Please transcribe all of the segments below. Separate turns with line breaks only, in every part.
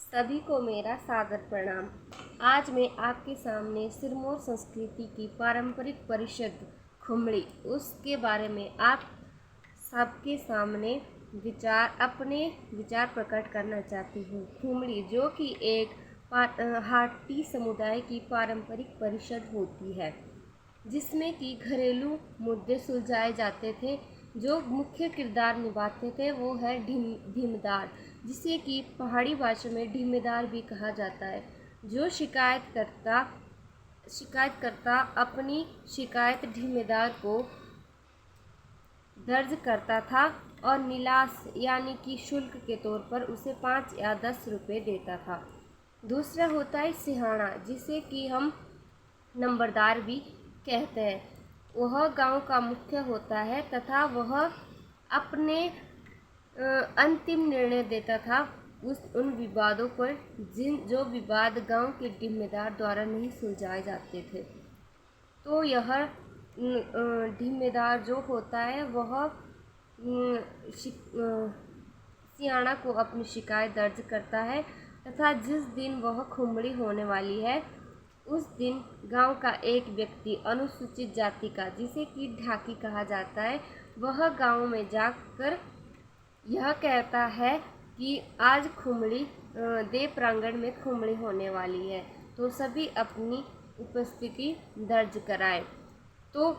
सभी को मेरा सादर प्रणाम। आज मैं आपके सामने सिरमौर संस्कृति की पारंपरिक परिषद खुमड़ी उसके बारे में आप सबके सामने अपने विचार प्रकट करना चाहती हूँ। खुमड़ी जो कि एक हाटी समुदाय की पारंपरिक परिषद होती है जिसमें कि घरेलू मुद्दे सुलझाए जाते थे। जो मुख्य किरदार निभाते थे वो है ढीमदार, जिसे कि पहाड़ी भाषा में ढीमेदार भी कहा जाता है। जो शिकायतकर्ता अपनी शिकायत ढीमेदार को दर्ज करता था और निलास यानी कि शुल्क के तौर पर उसे 5 या 10 रुपये देता था। दूसरा होता है सिहाना, जिसे कि हम नंबरदार भी कहते हैं। वह गांव का मुख्य होता है तथा वह अपने अंतिम निर्णय देता था उन विवादों पर जो विवाद गांव के जिम्मेदार द्वारा नहीं सुलझाए जाते थे। तो यह जिम्मेदार जो होता है वह सियाणा को अपनी शिकायत दर्ज करता है तथा जिस दिन वह खुमड़ी होने वाली है उस दिन गांव का एक व्यक्ति अनुसूचित जाति का, जिसे कि ढाकी कहा जाता है, वह गांव में जाकर यह कहता है कि आज खुमड़ी देव प्रांगण में खुमड़ी होने वाली है, तो सभी अपनी उपस्थिति दर्ज कराएं। तो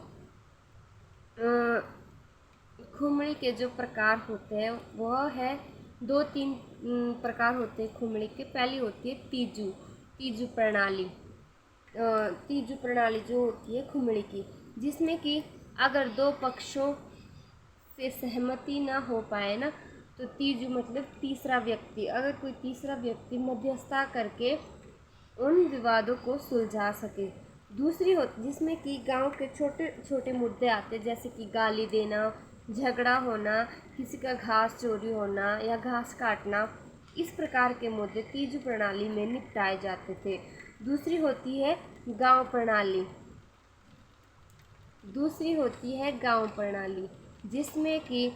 खुमड़ी के जो प्रकार होते हैं वह है 2-3 प्रकार होते हैं खुमड़ी के। पहली होती है तीजू प्रणाली। तीजू प्रणाली जो होती है खुमड़ी की, जिसमें कि अगर 2 पक्षों से सहमति ना हो पाए ना, तो तीजू मतलब तीसरा व्यक्ति, अगर कोई तीसरा व्यक्ति मध्यस्थता करके उन विवादों को सुलझा सके। दूसरी होती जिसमें कि गांव के छोटे छोटे मुद्दे आते, जैसे कि गाली देना, झगड़ा होना, किसी का घास चोरी होना या घास काटना, इस प्रकार के मुद्दे तीजू प्रणाली में निपटाए जाते थे। दूसरी होती है गांव प्रणाली, जिसमें कि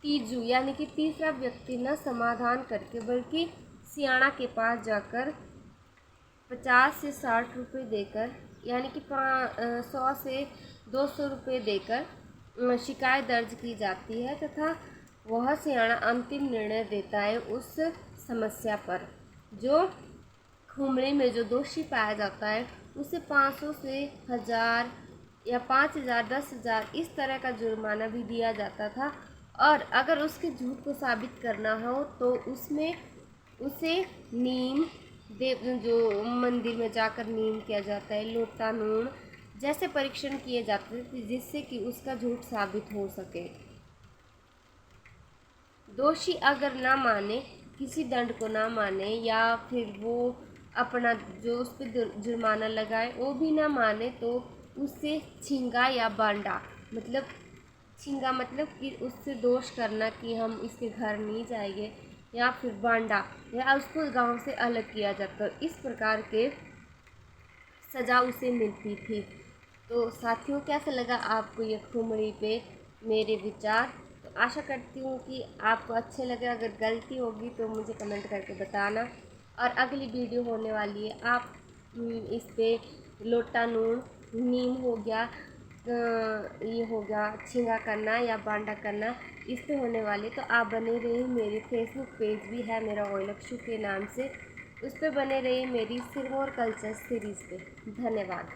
तीजू यानी कि तीसरा व्यक्ति न समाधान करके बल्कि सियाणा के पास जाकर 50 से 60 रुपये देकर, यानी कि 100 से 200 रुपये देकर शिकायत दर्ज की जाती है तथा वह सियाणा अंतिम निर्णय देता है उस समस्या पर। जो खुमड़ी में जो दोषी पाया जाता है उसे 500 से 1000 या 5000, 10,000 इस तरह का जुर्माना भी दिया जाता था। और अगर उसके झूठ को साबित करना हो तो उसे नीम जो मंदिर में जाकर नीम किया जाता है, लोटा नून जैसे परीक्षण किए जाते थे जिससे कि उसका झूठ साबित हो सके। दोषी अगर ना माने, किसी दंड को ना माने या फिर वो अपना जो उस पर जुर्माना लगाए वो भी ना माने, तो उससे छींगा या बांडा मतलब कि उससे दोष करना कि हम इसके घर नहीं जाएंगे, या फिर बांडा या उसको गांव से अलग किया जाता। इस प्रकार के सज़ा उसे मिलती थी। तो साथियों, कैसा लगा आपको ये खुमड़ी पे मेरे विचार? तो आशा करती हूँ कि आपको अच्छे लगे। अगर गलती होगी तो मुझे कमेंट करके बताना। और अगली वीडियो होने वाली है, आप इस पे लोटा नून, नीम हो गया, ये हो गया छींगा करना या बांडा करना, इस पे होने वाली। तो आप बने रहिए, मेरी फेसबुक पेज भी है मेरा ओयलक्षु के नाम से, उस पर बने रहिए मेरी सिरमौर कल्चर सीरीज़ पे। धन्यवाद।